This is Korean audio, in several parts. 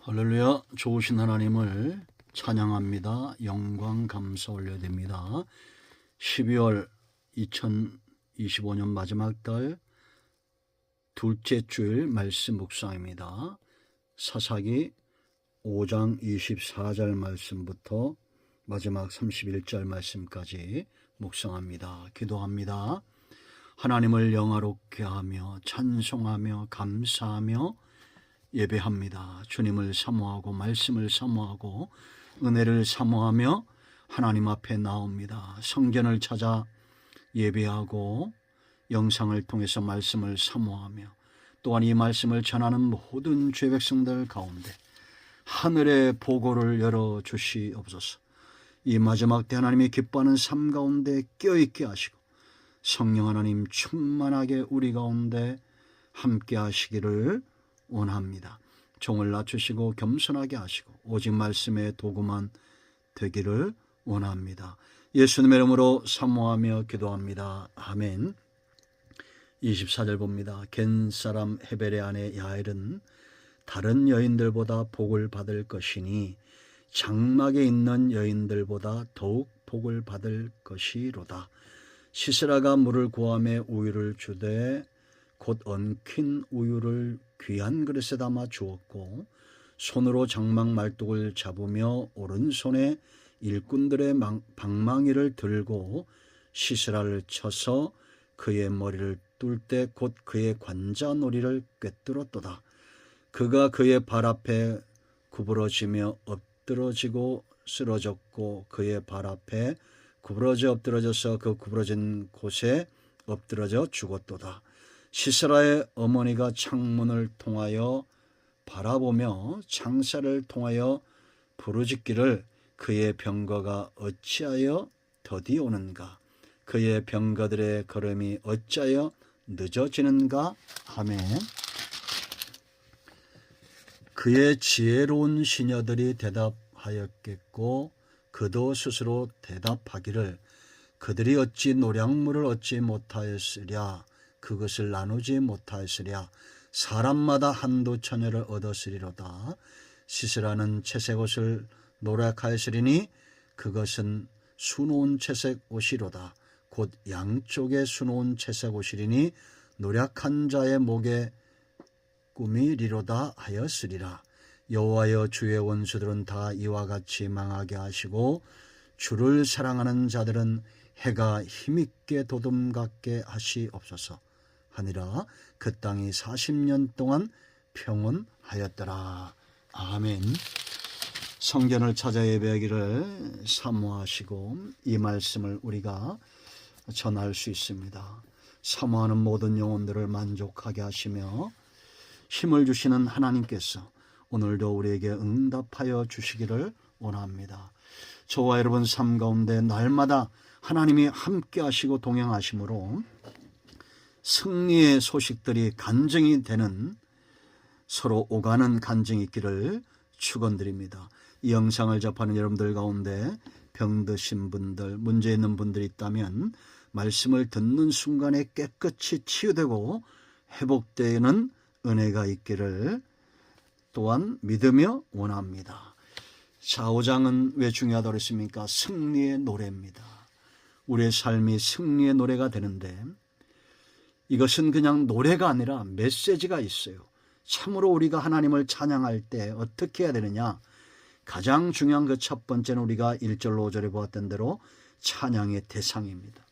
할렐루야. 좋으신 하나님을 찬양합니다. 영광 감사 올려드립니다. 12월 2025년 마지막 달 둘째 주일 말씀 묵상입니다. 사사기 5장 24절 말씀부터 마지막 31절 말씀까지 묵상합니다. 기도합니다. 하나님을 영화롭게 하며 찬송하며 감사하며 예배합니다. 주님을 사모하고 말씀을 사모하고 은혜를 사모하며 하나님 앞에 나옵니다. 성전을 찾아 예배하고 영상을 통해서 말씀을 사모하며 또한 이 말씀을 전하는 모든 죄 백성들 가운데 하늘의 보고를 열어주시옵소서. 이 마지막 때 하나님이 기뻐하는 삶 가운데 껴있게 하시고 성령 하나님 충만하게 우리 가운데 함께 하시기를 원합니다. 종을 낮추시고 겸손하게 하시고 오직 말씀의 도구만 되기를 원합니다. 예수님의 이름으로 사모하며 기도합니다. 아멘. 24절 봅니다. 겐 사람 헤벨의 아내 야엘은 다른 여인들보다 복을 받을 것이니 장막에 있는 여인들보다 더욱 복을 받을 것이로다. 시스라가 물을 구하며 우유를 주되 곧 엉킨 우유를 귀한 그릇에 담아 주었고 손으로 장막 말뚝을 잡으며 오른손에 일꾼들의 방망이를 들고 시스라를 쳐서 그의 머리를 뚫 때 곧 그의 관자놀이를 꿰뚫었도다. 그가 그의 발 앞에 구부러지며 엎드러지고 쓰러졌고 그의 발 앞에 구부러져 엎드러져서 그 구부러진 곳에 엎드러져 죽었도다. 시스라의 어머니가 창문을 통하여 바라보며 창살을 통하여 부르짖기를 그의 병거가 어찌하여 더디 오는가, 그의 병거들의 걸음이 어찌하여 늦어지는가 하매 그의 지혜로운 시녀들이 대답하였겠고 그도 스스로 대답하기를 그들이 어찌 노량물을 얻지 못하였으랴, 그것을 나누지 못하였으랴, 사람마다 한두 처녀를 얻었으리로다. 시스라는 채색 옷을 노력하였으리니 그것은 수놓은 채색 옷이로다. 곧 양쪽에 수놓은 채색 옷이리니 노력한 자의 목에 꿈이리로다 하였으리라. 여호와여, 주의 원수들은 다 이와 같이 망하게 하시고 주를 사랑하는 자들은 해가 힘있게 도둠같게 하시옵소서 하니라. 그 땅이 40년 동안 평온하였더라. 아멘. 성전을 찾아 예배하기를 사모하시고 이 말씀을 우리가 전할 수 있습니다. 사모하는 모든 영혼들을 만족하게 하시며 힘을 주시는 하나님께서 오늘도 우리에게 응답하여 주시기를 원합니다. 저와 여러분 삶 가운데 날마다 하나님이 함께 하시고 동행하심으로 승리의 소식들이 간증이 되는, 서로 오가는 간증이 있기를 축원드립니다. 이 영상을 접하는 여러분들 가운데 병드신 분들, 문제 있는 분들이 있다면 말씀을 듣는 순간에 깨끗이 치유되고 회복되는 은혜가 있기를 또한 믿으며 원합니다. 자, 5장은 왜 중요하다고 그랬습니까? 승리의 노래입니다. 우리의 삶이 승리의 노래가 되는데 이것은 그냥 노래가 아니라 메시지가 있어요. 참으로 우리가 하나님을 찬양할 때 어떻게 해야 되느냐? 가장 중요한 그 첫 번째는 우리가 1절 5절에 보았던 대로 찬양의 대상입니다.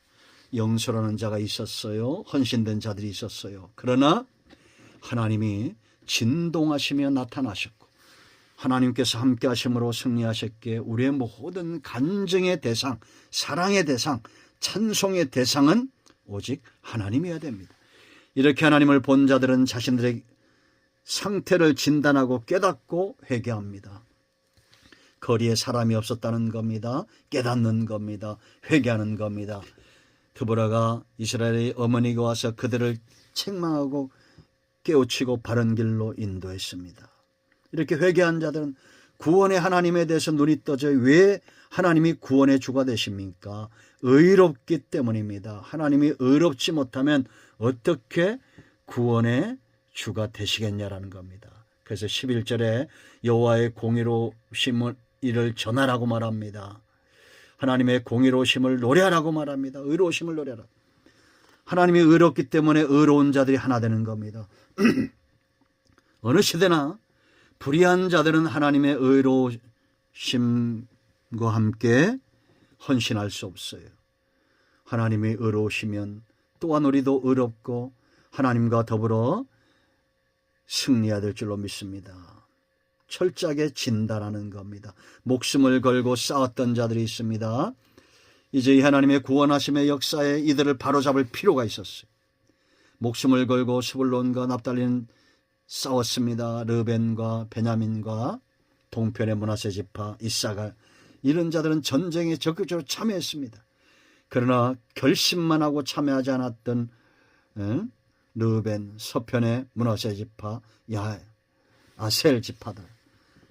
영설하는 자가 있었어요. 헌신된 자들이 있었어요. 그러나 하나님이 진동하시며 나타나셨고 하나님께서 함께 하심으로 승리하셨기에 우리의 모든 간증의 대상, 사랑의 대상, 찬송의 대상은 오직 하나님이어야 됩니다. 이렇게 하나님을 본 자들은 자신들의 상태를 진단하고 깨닫고 회개합니다. 거리에 사람이 없었다는 겁니다. 깨닫는 겁니다. 회개하는 겁니다. 드보라가 이스라엘의 어머니가 와서 그들을 책망하고 깨우치고 바른 길로 인도했습니다. 이렇게 회개한 자들은 구원의 하나님에 대해서 눈이 떠져요. 왜 하나님이 구원의 주가 되십니까? 의롭기 때문입니다. 하나님이 의롭지 못하면 어떻게 구원의 주가 되시겠냐라는 겁니다. 그래서 11절에 여호와의 공의로우심을 이를 전하라고 말합니다. 하나님의 공의로우심을 노래하라고 말합니다. 의로우심을 노래하라. 하나님이 의롭기 때문에 의로운 자들이 하나 되는 겁니다. 어느 시대나 불의한 자들은 하나님의 의로우심과 함께 헌신할 수 없어요. 하나님이 의로우시면 또한 우리도 의롭고 하나님과 더불어 승리해야 될 줄로 믿습니다. 철저하게 진단하는 겁니다. 목숨을 걸고 싸웠던 자들이 있습니다. 이제 이 하나님의 구원하심의 역사에 이들을 바로잡을 필요가 있었어요. 목숨을 걸고 스불론과 납달리는 싸웠습니다. 르벤과 베냐민과 동편의 므낫세 지파, 이사갈, 이런 자들은 전쟁에 적극적으로 참여했습니다. 그러나 결심만 하고 참여하지 않았던 르벤, 서편의 므낫세 지파, 아셀 지파들,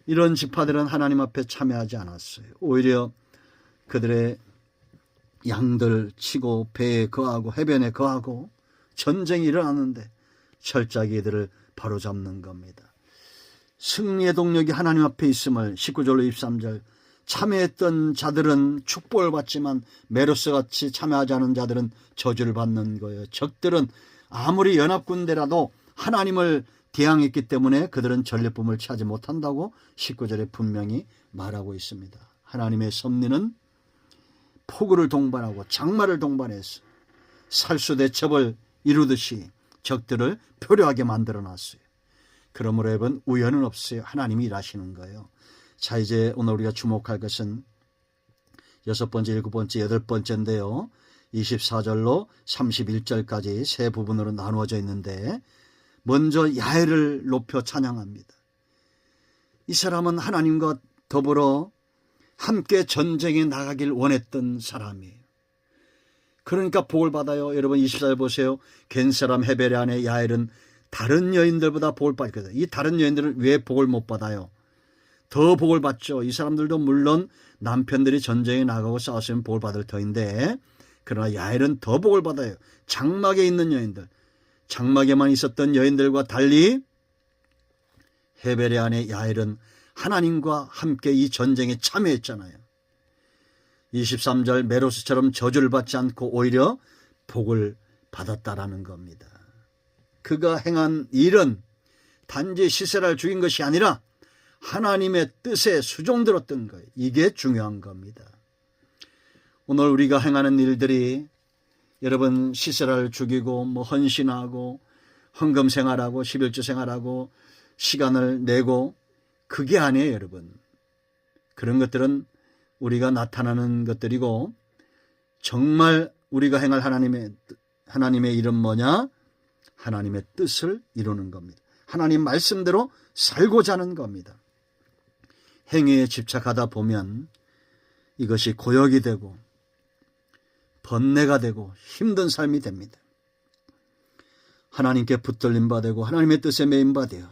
이런 지파들은 하나님 앞에 참여하지 않았어요. 오히려 그들의 양들 치고 배에 거하고 해변에 거하고 전쟁이 일어났는데 철저하게 이들을 바로잡는 겁니다. 승리의 동력이 하나님 앞에 있음을 19절로 23절, 참여했던 자들은 축복을 받지만 메로스같이 참여하지 않은 자들은 저주를 받는 거예요. 적들은 아무리 연합군대라도 하나님을 대항했기 때문에 그들은 전리품을 취하지 못한다고 19절에 분명히 말하고 있습니다. 하나님의 섭리는 폭우를 동반하고 장마를 동반해서 살수대첩을 이루듯이 적들을 표류하게 만들어놨어요. 그러므로 여러분, 우연은 없어요. 하나님이 일하시는 거예요. 자, 이제 오늘 우리가 주목할 것은 6번째, 7번째, 8번째인데요. 24절로 31절까지 세 부분으로 나누어져 있는데, 먼저 야훼를 높여 찬양합니다. 이 사람은 하나님과 더불어 함께 전쟁에 나가길 원했던 사람이에요. 그러니까 복을 받아요. 여러분 24절 보세요. 겐사람 헤벨의 아내 야엘은 다른 여인들보다 복을 받거든요. 이 다른 여인들은 왜 복을 못 받아요? 더 복을 받죠. 이 사람들도 물론 남편들이 전쟁에 나가고 싸웠으면 복을 받을 터인데, 그러나 야엘은 더 복을 받아요. 장막에 있는 여인들, 장막에만 있었던 여인들과 달리 헤벨의 아내 야엘은 하나님과 함께 이 전쟁에 참여했잖아요. 23절 메로스처럼 저주를 받지 않고 오히려 복을 받았다라는 겁니다. 그가 행한 일은 단지 시세라를 죽인 것이 아니라 하나님의 뜻에 수종들었던 거예요. 이게 중요한 겁니다. 오늘 우리가 행하는 일들이 여러분 시세라를 죽이고 헌신하고 헌금 생활하고 11조 생활하고 시간을 내고 그게 아니에요. 여러분, 그런 것들은 우리가 나타나는 것들이고, 정말 우리가 행할 하나님의 일은 뭐냐? 하나님의 뜻을 이루는 겁니다. 하나님 말씀대로 살고자 하는 겁니다. 행위에 집착하다 보면 이것이 고역이 되고 번뇌가 되고 힘든 삶이 됩니다. 하나님께 붙들림 바 되고 하나님의 뜻에 매인 바 되어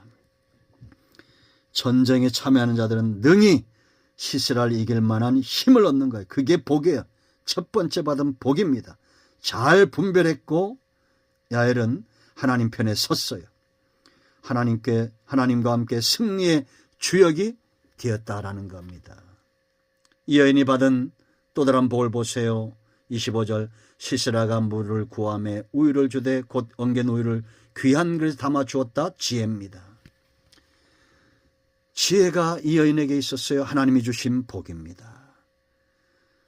전쟁에 참여하는 자들은 능히 시세라를 이길 만한 힘을 얻는 거예요. 그게 복이에요. 첫 번째 받은 복입니다. 잘 분별했고 야엘은 하나님 편에 섰어요. 하나님과 함께 승리의 주역이 되었다라는 겁니다. 이 여인이 받은 또 다른 복을 보세요. 25절 시세라가 물을 구하며 우유를 주되 곧 엉긴 우유를 귀한 그릇에 담아 주었다. 지혜입니다. 지혜가 이 여인에게 있었어요. 하나님이 주신 복입니다.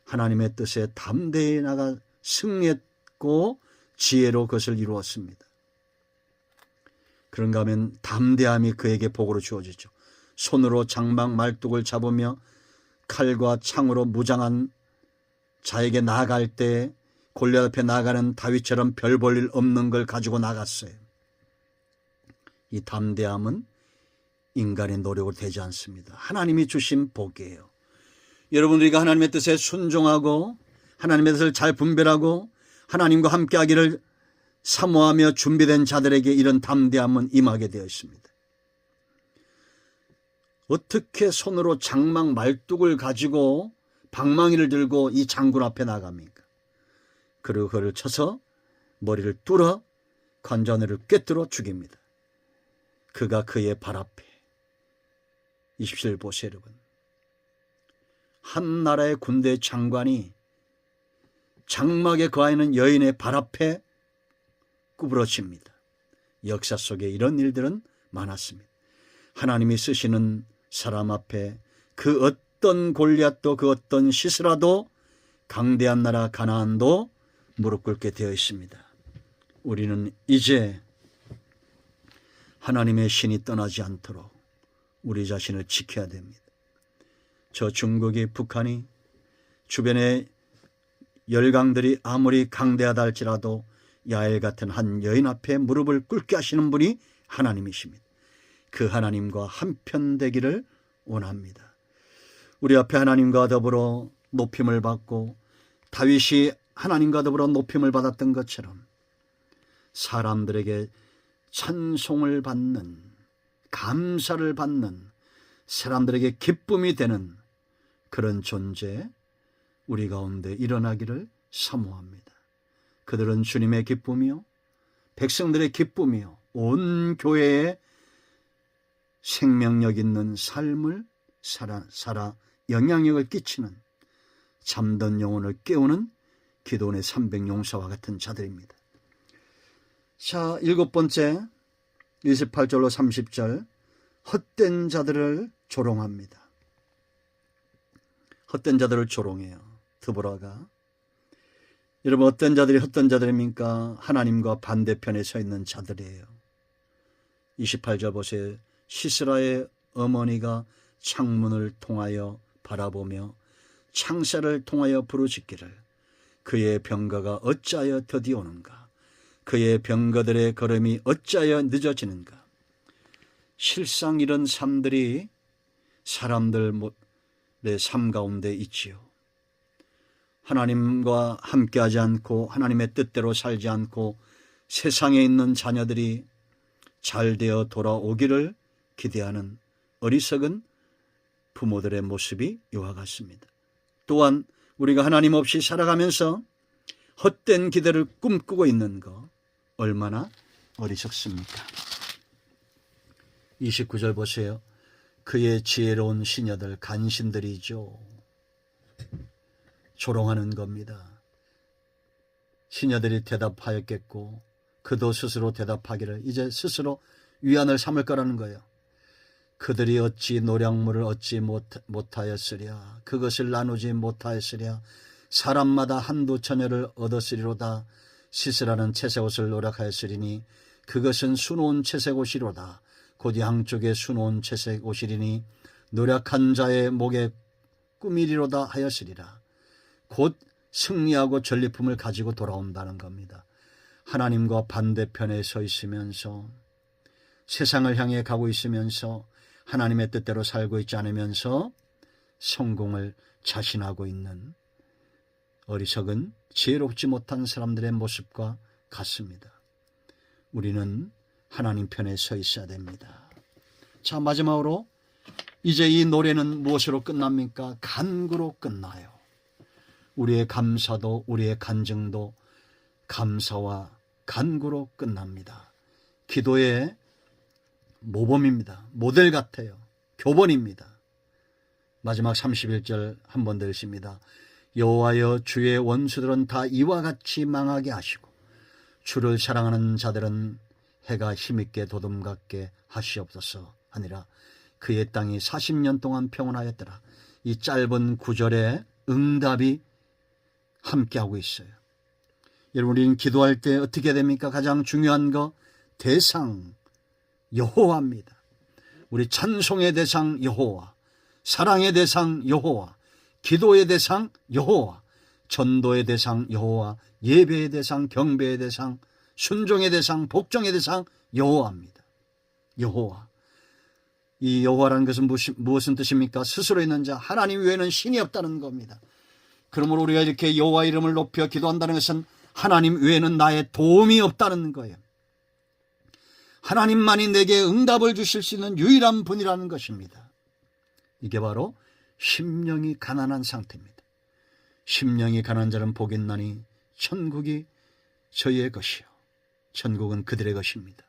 하나님의 뜻에 담대히 나가 승리했고 지혜로 그것을 이루었습니다. 그런가 하면 담대함이 그에게 복으로 주어지죠. 손으로 장막 말뚝을 잡으며 칼과 창으로 무장한 자에게 나아갈 때 골리앗 앞에 나가는 다윗처럼 별 볼 일 없는 걸 가지고 나갔어요. 이 담대함은 인간의 노력으로 되지 않습니다. 하나님이 주신 복이에요. 여러분, 우리가 하나님의 뜻에 순종하고 하나님의 뜻을 잘 분별하고 하나님과 함께하기를 사모하며 준비된 자들에게 이런 담대함은 임하게 되어 있습니다. 어떻게 손으로 장막 말뚝을 가지고 방망이를 들고 이 장군 앞에 나갑니까? 그리고 그를 쳐서 머리를 뚫어 관자놀이를 꿰뚫어 죽입니다. 그가 그의 발 앞에 27절 보세요 여러분. 한 나라의 군대 장관이 장막에 거하는 여인의 발 앞에 구부러집니다. 역사 속에 이런 일들은 많았습니다. 하나님이 쓰시는 사람 앞에 그 어떤 골리앗도 그 어떤 시스라도 강대한 나라 가나안도 무릎 꿇게 되어 있습니다. 우리는 이제 하나님의 신이 떠나지 않도록 우리 자신을 지켜야 됩니다. 저 중국이 북한이 주변에 열강들이 아무리 강대하다 할지라도 야엘 같은 한 여인 앞에 무릎을 꿇게 하시는 분이 하나님이십니다. 그 하나님과 한편 되기를 원합니다. 우리 앞에 하나님과 더불어 높임을 받고 다윗이 하나님과 더불어 높임을 받았던 것처럼 사람들에게 찬송을 받는, 감사를 받는, 사람들에게 기쁨이 되는 그런 존재 우리 가운데 일어나기를 사모합니다. 그들은 주님의 기쁨이요 백성들의 기쁨이요 온 교회에 생명력 있는 삶을 살아 영향력을 끼치는 잠든 영혼을 깨우는 기도원의 300용사와 같은 자들입니다. 자, 7번째 28절로 30절 헛된 자들을 조롱합니다. 헛된 자들을 조롱해요. 드보라가. 여러분 어떤 자들이 헛된 자들입니까? 하나님과 반대편에 서 있는 자들이에요. 28절 보세요. 시스라의 어머니가 창문을 통하여 바라보며 창살을 통하여 부르짖기를 그의 병거가 어찌하여 더디오는가? 그의 병거들의 걸음이 어찌하여 늦어지는가? 실상 이런 삶들이 사람들의 삶 가운데 있지요. 하나님과 함께하지 않고 하나님의 뜻대로 살지 않고 세상에 있는 자녀들이 잘 되어 돌아오기를 기대하는 어리석은 부모들의 모습이 이와 같습니다. 또한 우리가 하나님 없이 살아가면서 헛된 기대를 꿈꾸고 있는 거 얼마나 어리석습니까? 29절 보세요. 그의 지혜로운 시녀들 간신들이죠. 조롱하는 겁니다. 시녀들이 대답하였겠고 그도 스스로 대답하기를 이제 스스로 위안을 삼을 거라는 거예요. 그들이 어찌 노량물을 얻지 못하였으랴. 그것을 나누지 못하였으랴. 사람마다 한두 처녀를 얻었으리로다. 시스라는 채색옷을 노력하였으리니 그것은 수놓은 채색옷이로다. 곧 양쪽에 수놓은 채색옷이리니 노력한 자의 목에 꾸미리로다 하였으리라. 곧 승리하고 전리품을 가지고 돌아온다는 겁니다. 하나님과 반대편에 서 있으면서 세상을 향해 가고 있으면서 하나님의 뜻대로 살고 있지 않으면서 성공을 자신하고 있는 어리석은 지혜롭지 못한 사람들의 모습과 같습니다. 우리는 하나님 편에 서 있어야 됩니다. 자, 마지막으로 이제 이 노래는 무엇으로 끝납니까? 간구로 끝나요. 우리의 감사도 우리의 간증도 감사와 간구로 끝납니다. 기도의 모범입니다. 모델 같아요. 교본입니다. 마지막 31절 한 번 더 읽습니다. 여호와여 주의 원수들은 다 이와 같이 망하게 하시고 주를 사랑하는 자들은 해가 힘있게 도둠같게 하시옵소서 하니라. 그의 땅이 40년 동안 평온하였더라. 이 짧은 구절에 응답이 함께하고 있어요. 여러분 우리는 기도할 때 어떻게 됩니까? 가장 중요한 거 대상 여호와입니다. 우리 찬송의 대상 여호와, 사랑의 대상 여호와, 기도의 대상 여호와, 전도의 대상 여호와, 예배의 대상, 경배의 대상, 순종의 대상, 복종의 대상 여호와입니다. 여호와. 이 여호와라는 것은 무엇은 뜻입니까? 스스로 있는 자, 하나님 외에는 신이 없다는 겁니다. 그러므로 우리가 이렇게 여호와 이름을 높여 기도한다는 것은 하나님 외에는 나의 도움이 없다는 거예요. 하나님만이 내게 응답을 주실 수 있는 유일한 분이라는 것입니다. 이게 바로 심령이 가난한 상태입니다. 심령이 가난한 자는 복이 있나니 천국이 저희의 것이요 천국은 그들의 것입니다.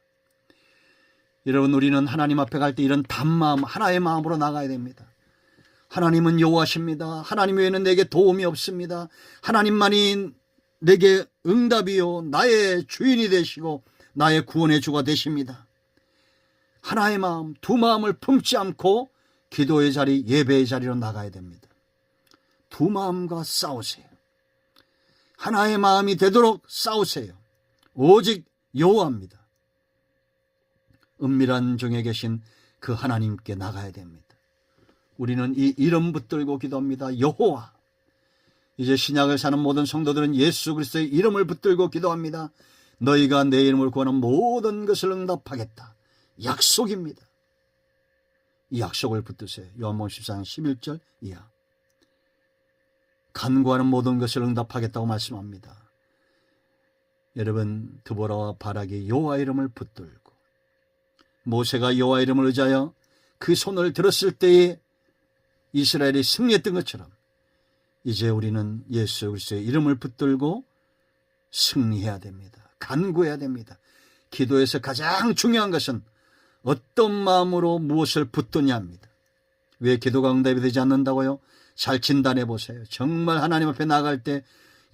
여러분, 우리는 하나님 앞에 갈 때 이런 단마음, 하나의 마음으로 나가야 됩니다. 하나님은 여호와십니다. 하나님 외에는 내게 도움이 없습니다. 하나님만이 내게 응답이요 나의 주인이 되시고 나의 구원의 주가 되십니다. 하나의 마음, 두 마음을 품지 않고 기도의 자리, 예배의 자리로 나가야 됩니다. 두 마음과 싸우세요. 하나의 마음이 되도록 싸우세요. 오직 여호와입니다. 은밀한 중에 계신 그 하나님께 나가야 됩니다. 우리는 이 이름 붙들고 기도합니다. 여호와. 이제 신약을 사는 모든 성도들은 예수 그리스도의 이름을 붙들고 기도합니다. 너희가 내 이름을 구하는 모든 것을 응답하겠다. 약속입니다. 이 약속을 붙드세요. 요한복음 14장 11절 이하. 간구하는 모든 것을 응답하겠다고 말씀합니다. 여러분, 드보라와 바락이 여호와 이름을 붙들고 모세가 여호와 이름을 의지하여 그 손을 들었을 때에 이스라엘이 승리했던 것처럼 이제 우리는 예수 그리스도의 이름을 붙들고 승리해야 됩니다. 간구해야 됩니다. 기도에서 가장 중요한 것은 어떤 마음으로 무엇을 붙드냐입니다. 왜 기도가 응답이 되지 않는다고요? 잘 진단해 보세요. 정말 하나님 앞에 나갈 때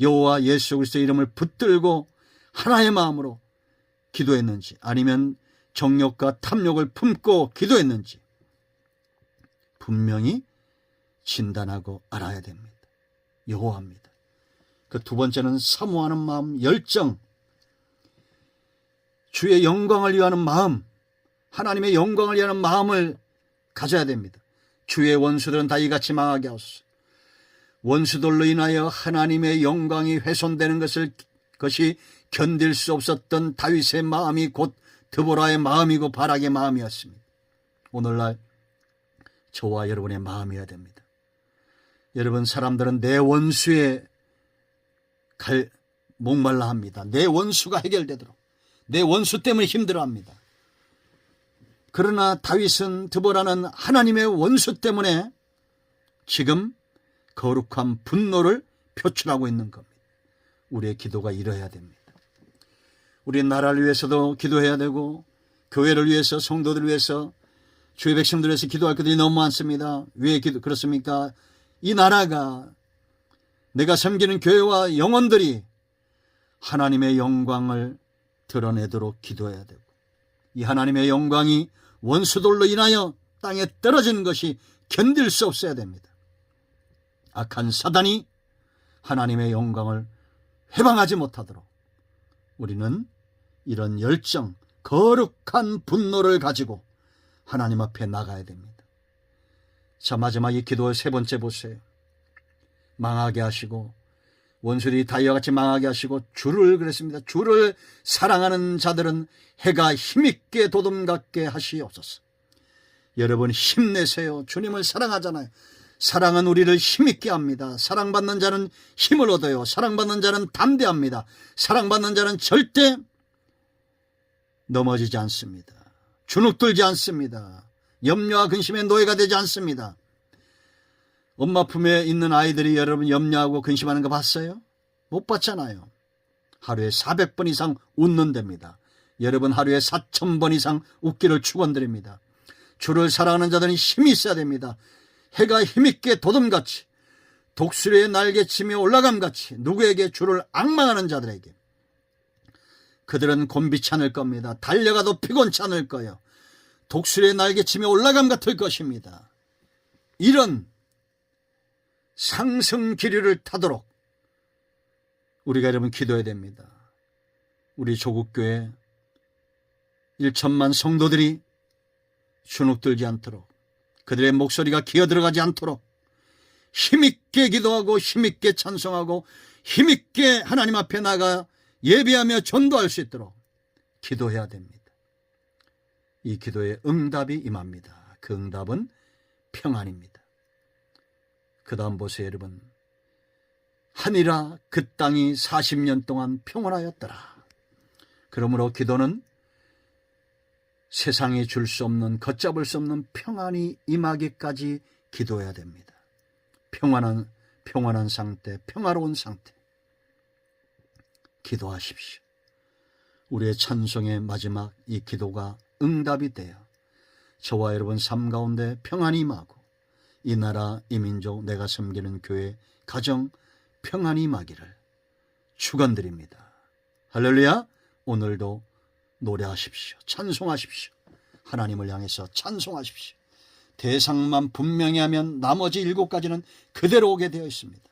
여호와 예수 그리스도의 이름을 붙들고 하나의 마음으로 기도했는지, 아니면 정욕과 탐욕을 품고 기도했는지 분명히 진단하고 알아야 됩니다. 여호와입니다. 그 두 번째는 사모하는 마음, 열정. 주의 영광을 위하는 마음, 하나님의 영광을 위하는 마음을 가져야 됩니다. 주의 원수들은 다 이같이 망하게 하소서. 원수들로 인하여 하나님의 영광이 훼손되는 것이 견딜 수 없었던 다윗의 마음이 곧 드보라의 마음이고 바락의 마음이었습니다. 오늘날 저와 여러분의 마음이어야 됩니다. 여러분, 사람들은 내 원수에 목말라 합니다. 내 원수가 해결되도록, 내 원수 때문에 힘들어합니다. 그러나 다윗은, 드보라는 하나님의 원수 때문에 지금 거룩한 분노를 표출하고 있는 겁니다. 우리의 기도가 이뤄야 됩니다. 우리 나라를 위해서도 기도해야 되고, 교회를 위해서, 성도들을 위해서, 주의 백성들을 위해서 기도할 것들이 너무 많습니다. 왜 그렇습니까? 이 나라가, 내가 섬기는 교회와 영혼들이 하나님의 영광을 드러내도록 기도해야 되고, 이 하나님의 영광이 원수들로 인하여 땅에 떨어지는 것이 견딜 수 없어야 됩니다. 악한 사단이 하나님의 영광을 회방하지 못하도록 우리는 이런 열정, 거룩한 분노를 가지고 하나님 앞에 나가야 됩니다. 자, 마지막 이 기도의 세 번째 보세요. 망하게 하시고, 원수들이 다 이와 같이 망하게 하시고, 주를, 그랬습니다. 주를 사랑하는 자들은 해가 힘있게 도둠같게 하시옵소서. 여러분, 힘내세요. 주님을 사랑하잖아요. 사랑은 우리를 힘있게 합니다. 사랑받는 자는 힘을 얻어요. 사랑받는 자는 담대합니다. 사랑받는 자는 절대 넘어지지 않습니다. 주눅들지 않습니다. 염려와 근심의 노예가 되지 않습니다. 엄마 품에 있는 아이들이 여러분 염려하고 근심하는 거 봤어요? 못 봤잖아요. 하루에 400번 이상 웃는답니다. 여러분, 하루에 4,000번 이상 웃기를 축원드립니다. 주를 사랑하는 자들은 힘이 있어야 됩니다. 해가 힘있게 도둠같이, 독수리의 날개치며 올라감같이 누구에게 주를 앙망하는 자들에게 그들은 곤비치 않을 겁니다. 달려가도 피곤치 않을 거예요. 독수리의 날개치며 올라감 같을 것입니다. 이런 상승 기류를 타도록 우리가 여러분 기도해야 됩니다. 우리 조국교회 1천만 성도들이 주눅들지 않도록, 그들의 목소리가 기어들어가지 않도록 힘있게 기도하고 힘있게 찬송하고 힘있게 하나님 앞에 나가 예배하며 전도할 수 있도록 기도해야 됩니다. 이 기도에 응답이 임합니다. 그 응답은 평안입니다. 그 다음 보세요, 여러분. 하니라 그 땅이 40년 동안 평온하였더라. 그러므로 기도는 세상이 줄 수 없는, 걷잡을 수 없는 평안이 임하기까지 기도해야 됩니다. 평안한 상태, 평화로운 상태. 기도하십시오. 우리의 찬송의 마지막 이 기도가 응답이 되어 저와 여러분 삶 가운데 평안이 임하고 이 나라, 이 민족, 내가 섬기는 교회, 가정 평안이 임하기를 축원드립니다. 할렐루야. 오늘도 노래하십시오. 찬송하십시오. 하나님을 향해서 찬송하십시오. 대상만 분명히 하면 나머지 7가지는 그대로 오게 되어 있습니다.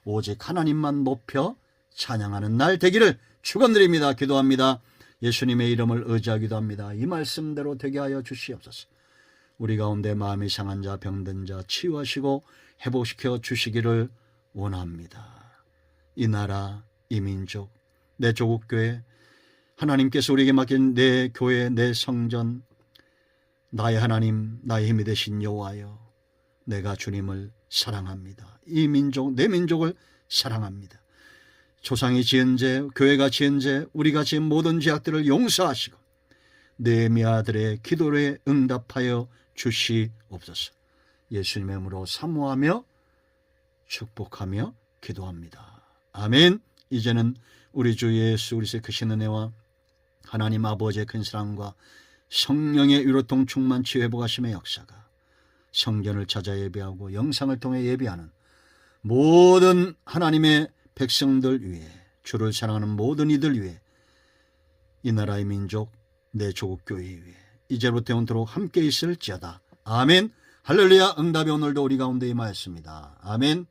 오직 하나님만 높여 찬양하는 날 되기를 축원드립니다. 기도합니다. 예수님의 이름을 의지하기도 합니다. 이 말씀대로 되게 하여 주시옵소서. 우리 가운데 마음이 상한 자, 병든 자 치유하시고 회복시켜 주시기를 원합니다. 이 나라, 이 민족, 내 조국교회, 하나님께서 우리에게 맡긴 내 교회, 내 성전, 나의 하나님, 나의 힘이 되신 여호와여, 내가 주님을 사랑합니다. 이 민족, 내 민족을 사랑합니다. 조상이 지은 죄, 교회가 지은 죄, 우리가 지은 모든 죄악들을 용서하시고 느헤미야들의 기도에 응답하여 주시옵소서. 예수님의 이름으로 사모하며 축복하며 기도합니다. 아멘. 이제는 우리 주 예수 그리스도의 크신 은혜와 하나님 아버지의 큰 사랑과 성령의 위로통 충만치 회복하심의 역사가 성전을 찾아 예배하고 영상을 통해 예배하는 모든 하나님의 백성들 위해, 주를 사랑하는 모든 이들 위해, 이 나라의 민족, 내 조국교회 위해 이제부터 영원토록 함께 있을지어다. 아멘. 할렐루야. 응답이 오늘도 우리 가운데 임하였습니다. 아멘.